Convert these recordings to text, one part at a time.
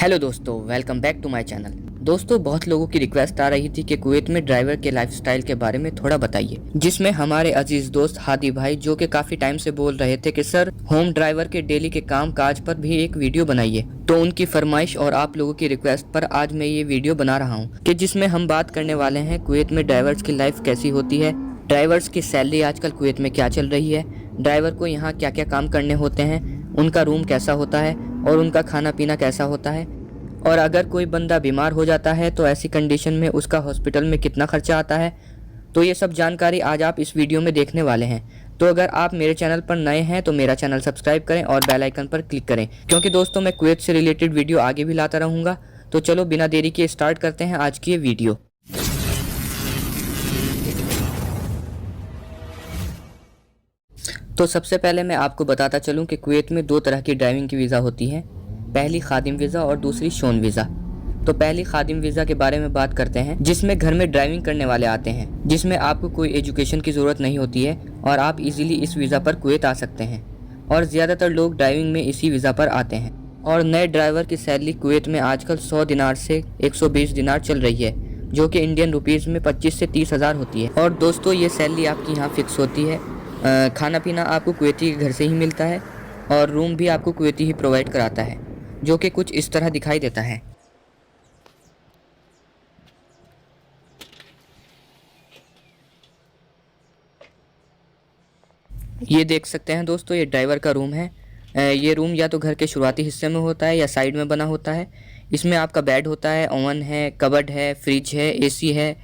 Hello दोस्तों, welcome back to my channel. दोस्तों, बहुत लोगों की रिक्वेस्ट आ रही थी कि कुवैत में ड्राइवर के लाइफस्टाइल के बारे में थोड़ा बताइए, जिसमें हमारे अजीज दोस्त हादी भाई जो कि काफ़ी टाइम से बोल रहे थे कि सर होम ड्राइवर के डेली के काम काज पर भी एक वीडियो बनाइए। तो उनकी फरमाइश और आप लोगों की रिक्वेस्ट पर आज मैं ये वीडियो बना रहा हूँ कि जिसमें हम बात करने वाले हैं कुवैत में ड्राइवर्स की लाइफ कैसी होती है, ड्राइवर्स की सैलरी आजकल कुवैत में क्या चल रही है, ड्राइवर को यहाँ क्या क्या काम करने होते हैं, उनका रूम कैसा होता है और उनका खाना पीना कैसा होता है, और अगर कोई बंदा बीमार हो जाता है तो ऐसी कंडीशन में उसका हॉस्पिटल में कितना खर्चा आता है। तो ये सब जानकारी आज आप इस वीडियो में देखने वाले हैं। तो अगर आप मेरे चैनल पर नए हैं तो मेरा चैनल सब्सक्राइब करें और बेल आइकन पर क्लिक करें, क्योंकि दोस्तों मैं कुवैत से रिलेटेड वीडियो आगे भी लाता रहूँगा। तो चलो बिना देरी के स्टार्ट करते हैं आज की ये वीडियो। तो सबसे पहले मैं आपको बताता चलूँ कि कुवैत में दो तरह की ड्राइविंग की वीज़ा होती है, पहली खादिम वीज़ा और दूसरी शोन वीज़ा। तो पहली खादिम वीज़ा के बारे में बात करते हैं, जिसमें घर में ड्राइविंग करने वाले आते हैं, जिसमें आपको कोई एजुकेशन की ज़रूरत नहीं होती है और आप इजीली इस वीज़ा पर कुवैत आ सकते हैं। और ज़्यादातर लोग ड्राइविंग में इसी वीज़ा पर आते हैं। और नए ड्राइवर की सैलरी कुवैत में आजकल 100 दिनार से 120 दिनार चल रही है, जो कि इंडियन रुपीज़ में 25 से 30 हज़ार होती है। और दोस्तों ये सैलरी आपकी यहाँ फ़िक्स होती है। खाना पीना आपको कुवैती के घर से ही मिलता है और रूम भी आपको कुवैती ही प्रोवाइड कराता है, जो कि कुछ इस तरह दिखाई देता है। ये देख सकते हैं दोस्तों, ये ड्राइवर का रूम है। ये रूम या तो घर के शुरुआती हिस्से में होता है या साइड में बना होता है। इसमें आपका बेड होता है, ओवन है, कबर्ड है, फ्रिज है, एसी है,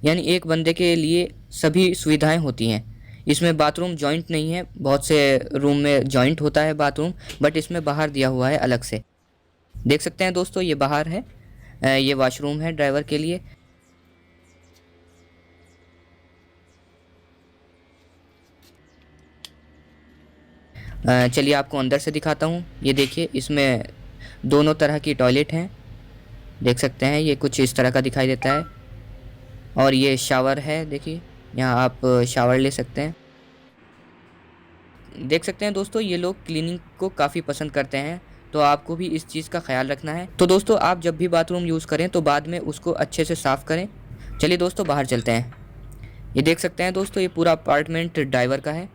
यानी एक बंदे के लिए सभी सुविधाएं होती हैं। इसमें बाथरूम जॉइंट नहीं है, बहुत से रूम में जॉइंट होता है बाथरूम, बट इसमें बाहर दिया हुआ है अलग से। देख सकते हैं दोस्तों, ये बाहर है, ये वॉशरूम है ड्राइवर के लिए। चलिए आपको अंदर से दिखाता हूँ। ये देखिए, इसमें दोनों तरह की टॉयलेट हैं, देख सकते हैं, ये कुछ इस तरह का दिखाई देता है। और ये शावर है, देखिए यहाँ आप शावर ले सकते हैं। देख सकते हैं दोस्तों, ये लोग क्लीनिंग को काफ़ी पसंद करते हैं, तो आपको भी इस चीज़ का ख्याल रखना है। तो दोस्तों आप जब भी बाथरूम यूज़ करें तो बाद में उसको अच्छे से साफ़ करें। चलिए दोस्तों बाहर चलते हैं। ये देख सकते हैं दोस्तों, ये पूरा अपार्टमेंट ड्राइवर का है।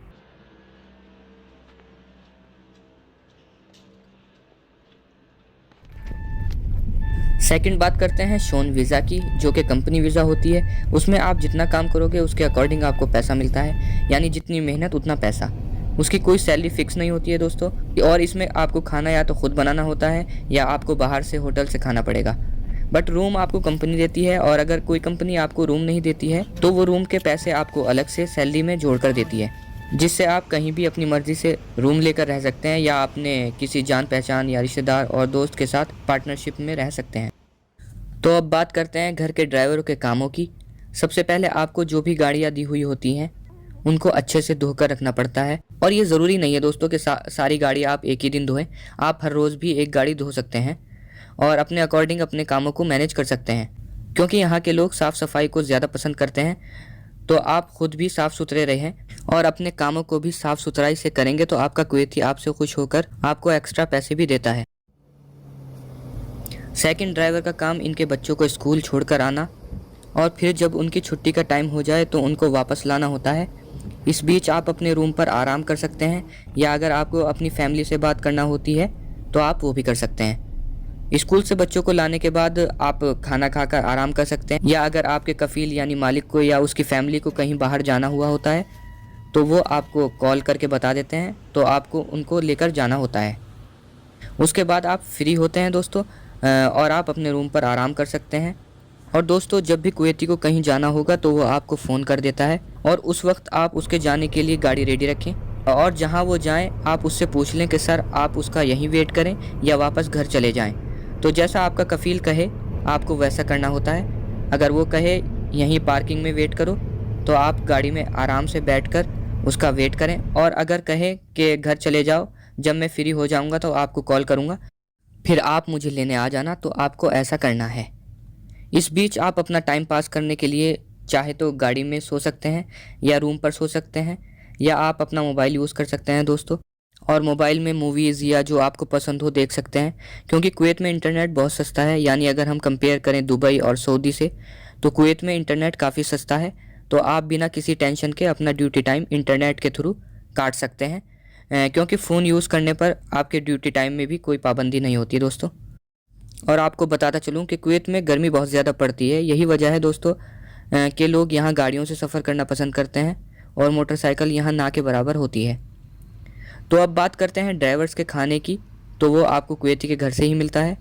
सेकंड बात करते हैं शोन वीज़ा की, जो कि कंपनी वीज़ा होती है। उसमें आप जितना काम करोगे उसके अकॉर्डिंग आपको पैसा मिलता है, यानी जितनी मेहनत उतना पैसा। उसकी कोई सैलरी फिक्स नहीं होती है दोस्तों। और इसमें आपको खाना या तो खुद बनाना होता है या आपको बाहर से होटल से खाना पड़ेगा। बट रूम आपको कंपनी देती है, और अगर कोई कंपनी आपको रूम नहीं देती है तो वो रूम के पैसे आपको अलग से सैलरी में जोड़ कर देती है, जिससे आप कहीं भी अपनी मर्ज़ी से रूम लेकर रह सकते हैं या अपने किसी जान पहचान या रिश्तेदार और दोस्त के साथ पार्टनरशिप में रह सकते हैं। तो अब बात करते हैं घर के ड्राइवरों के कामों की। सबसे पहले आपको जो भी गाड़ियाँ दी हुई होती हैं उनको अच्छे से धोकर रखना पड़ता है। और ये ज़रूरी नहीं है दोस्तों कि सारी गाड़ी आप एक ही दिन धोएं। आप हर रोज़ भी एक गाड़ी धो सकते हैं और अपने अकॉर्डिंग अपने कामों को मैनेज कर सकते हैं, क्योंकि यहाँ के लोग साफ़ सफाई को ज़्यादा पसंद करते हैं। तो आप खुद भी साफ़ सुथरे रहें और अपने कामों को भी साफ़ सुथराई से करेंगे तो आपका कुवैती आपसे खुश होकर आपको एक्स्ट्रा पैसे भी देता है। सेकंड ड्राइवर का काम इनके बच्चों को स्कूल छोड़कर आना और फिर जब उनकी छुट्टी का टाइम हो जाए तो उनको वापस लाना होता है। इस बीच आप अपने रूम पर आराम कर सकते हैं, या अगर आपको अपनी फैमिली से बात करना होती है तो आप वो भी कर सकते हैं। स्कूल से बच्चों को लाने के बाद आप खाना खाकर आराम कर सकते हैं, या अगर आपके कफ़ील यानी मालिक को या उसकी फैमिली को कहीं बाहर जाना हुआ होता है तो वो आपको कॉल करके बता देते हैं, तो आपको उनको लेकर जाना होता है। उसके बाद आप फ्री होते हैं दोस्तों, और आप अपने रूम पर आराम कर सकते हैं। और दोस्तों जब भी कुवैती को कहीं जाना होगा तो वो आपको फ़ोन कर देता है, और उस वक्त आप उसके जाने के लिए गाड़ी रेडी रखें, और जहाँ वो जाएं आप उससे पूछ लें कि सर आप उसका यहीं वेट करें या वापस घर चले जाएं। तो जैसा आपका कफ़ील कहे आपको वैसा करना होता है। अगर वो कहे यहीं पार्किंग में वेट करो तो आप गाड़ी में आराम से बैठकर उसका वेट करें, और अगर कहे कि घर चले जाओ, जब मैं फ्री हो जाऊँगा तो आपको कॉल करूँगा, फिर आप मुझे लेने आ जाना, तो आपको ऐसा करना है। इस बीच आप अपना टाइम पास करने के लिए चाहे तो गाड़ी में सो सकते हैं या रूम पर सो सकते हैं, या आप अपना मोबाइल यूज़ कर सकते हैं दोस्तों। और मोबाइल में मूवीज़ या जो आपको पसंद हो देख सकते हैं, क्योंकि कुवैत में इंटरनेट बहुत सस्ता है। यानी अगर हम कंपेयर करें दुबई और सऊदी से, तो कुवैत में इंटरनेट काफ़ी सस्ता है। तो आप बिना किसी टेंशन के अपना ड्यूटी टाइम इंटरनेट के थ्रू काट सकते हैं, क्योंकि फ़ोन यूज़ करने पर आपके ड्यूटी टाइम में भी कोई पाबंदी नहीं होती दोस्तों। और आपको बताता चलूँ कि कुवैत में गर्मी बहुत ज़्यादा पड़ती है। यही वजह है दोस्तों कि लोग यहाँ गाड़ियों से सफ़र करना पसंद करते हैं और मोटरसाइकिल यहाँ ना के बराबर होती है। तो अब बात करते हैं ड्राइवर्स के खाने की, तो वो आपको कुवैती के घर से ही मिलता है।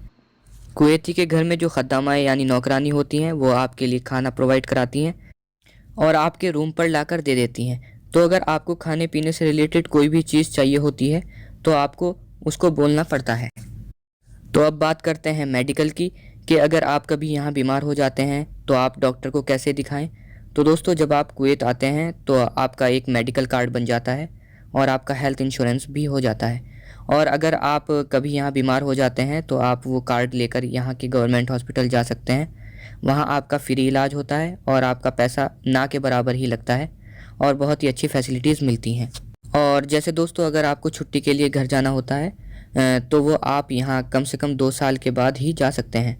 कुवैती के घर में जो खद्दामाएँ यानी नौकरानी होती हैं, वो आपके लिए खाना प्रोवाइड कराती हैं और आपके रूम पर लाकर दे देती हैं। तो अगर आपको खाने पीने से रिलेटेड कोई भी चीज़ चाहिए होती है तो आपको उसको बोलना पड़ता है। तो अब बात करते हैं मेडिकल की, कि अगर आप कभी यहाँ बीमार हो जाते हैं तो आप डॉक्टर को कैसे दिखाएं। तो दोस्तों, जब आप कुवैत आते हैं तो आपका एक मेडिकल कार्ड बन जाता है और आपका हेल्थ इंश्योरेंस भी हो जाता है। और अगर आप कभी यहाँ बीमार हो जाते हैं तो आप वो कार्ड लेकर यहाँ के गवर्नमेंट हॉस्पिटल जा सकते हैं। वहाँ आपका फ्री इलाज होता है और आपका पैसा ना के बराबर ही लगता है और बहुत ही अच्छी फैसिलिटीज़ मिलती हैं। और जैसे दोस्तों, अगर आपको छुट्टी के लिए घर जाना होता है तो वो आप यहाँ कम से कम 2 साल के बाद ही जा सकते हैं।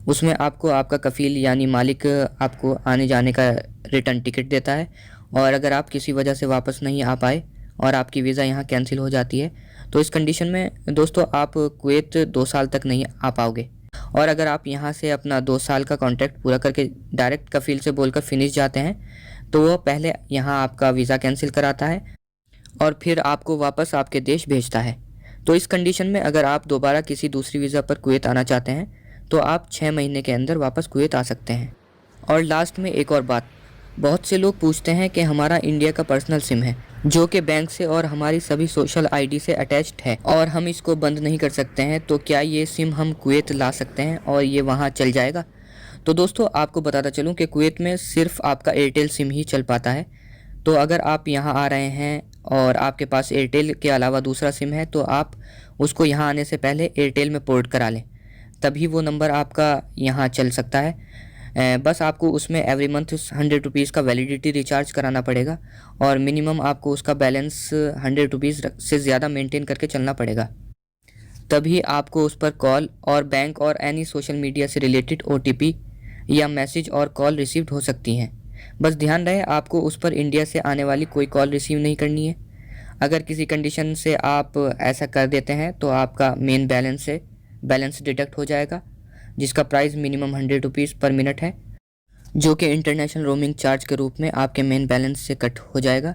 उसमें आपको आपका कफ़ील यानी मालिक आपको आने जाने का रिटर्न टिकट देता है। और अगर आप किसी वजह से वापस नहीं आ पाए और आपकी वीज़ा यहाँ कैंसिल हो जाती है, तो इस कंडीशन में दोस्तों आप कुवैत 2 साल तक नहीं आ पाओगे। और अगर आप यहाँ से अपना 2 साल का कॉन्ट्रैक्ट पूरा करके डायरेक्ट कफ़ील से बोलकर फिनिश जाते हैं, तो वो पहले यहाँ आपका वीज़ा कैंसिल कराता है और फिर आपको वापस आपके देश भेजता है। तो इस कंडीशन में अगर आप दोबारा किसी दूसरी वीज़ा पर कुवैत आना चाहते हैं तो आप 6 महीने के अंदर वापस कुवैत आ सकते हैं। और लास्ट में एक और बात, बहुत से लोग पूछते हैं कि हमारा इंडिया का पर्सनल सिम है जो कि बैंक से और हमारी सभी सोशल आईडी से अटैच्ड है और हम इसको बंद नहीं कर सकते हैं, तो क्या ये सिम हम कुवैत ला सकते हैं और ये वहाँ चल जाएगा? तो दोस्तों, आपको बताता चलूँ कि कुवैत में सिर्फ आपका एयरटेल सिम ही चल पाता है। तो अगर आप यहाँ आ रहे हैं और आपके पास एयरटेल के अलावा दूसरा सिम है, तो आप उसको यहाँ आने से पहले एयरटेल में पोर्ट करा लें, तभी वो नंबर आपका यहाँ चल सकता है। बस आपको उसमें एवरी मंथ 100 रुपीज़ का वैलिडिटी रिचार्ज कराना पड़ेगा और मिनिमम आपको उसका बैलेंस 100 रुपीज़ से ज़्यादा मेंटेन करके चलना पड़ेगा, तभी आपको उस पर कॉल और बैंक और एनी सोशल मीडिया से रिलेटेड OTP या मैसेज और कॉल रिसीव्ड हो सकती हैं। बस ध्यान रहे, आपको उस पर इंडिया से आने वाली कोई कॉल रिसीव नहीं करनी है। अगर किसी कंडीशन से आप ऐसा कर देते हैं तो आपका मेन बैलेंस डिडक्ट हो जाएगा, जिसका प्राइस मिनिमम 100 रुपीज़ पर मिनट है, जो कि इंटरनेशनल रोमिंग चार्ज के रूप में आपके मेन बैलेंस से कट हो जाएगा।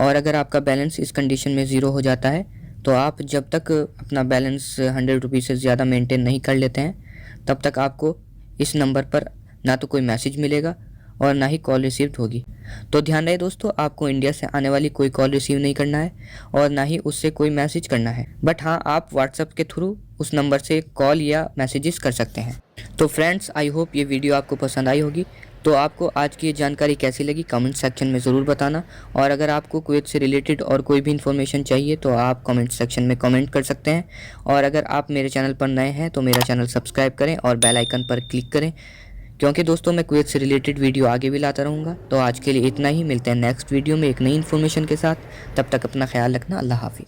और अगर आपका बैलेंस इस कंडीशन में ज़ीरो हो जाता है तो आप जब तक अपना बैलेंस 100 रुपीज़ से ज़्यादा मेंटेन नहीं कर लेते हैं, तब तक आपको इस नंबर पर ना तो कोई मैसेज मिलेगा और ना ही कॉल रिसीव्ड होगी। तो ध्यान रहे दोस्तों, आपको इंडिया से आने वाली कोई कॉल रिसीव नहीं करना है और ना ही उससे कोई मैसेज करना है। बट हाँ, आप व्हाट्सएप के थ्रू उस नंबर से कॉल या मैसेजेस कर सकते हैं। तो फ्रेंड्स, आई होप ये वीडियो आपको पसंद आई होगी। तो आपको आज की ये जानकारी कैसी लगी कमेंट सेक्शन में ज़रूर बताना। और अगर आपको कुवैत से रिलेटेड और कोई भी इन्फॉर्मेशन चाहिए तो आप कमेंट सेक्शन में कमेंट कर सकते हैं। और अगर आप मेरे चैनल पर नए हैं तो मेरा चैनल सब्सक्राइब करें और बेल आइकन पर क्लिक करें, क्योंकि दोस्तों मैं कुवैत से रिलेटेड वीडियो आगे भी लाता रहूँगा। तो आज के लिए इतना ही, मिलते हैं नेक्स्ट वीडियो में एक नई इन्फॉर्मेशन के साथ। तब तक अपना ख्याल रखना। अल्लाह हाफिज़।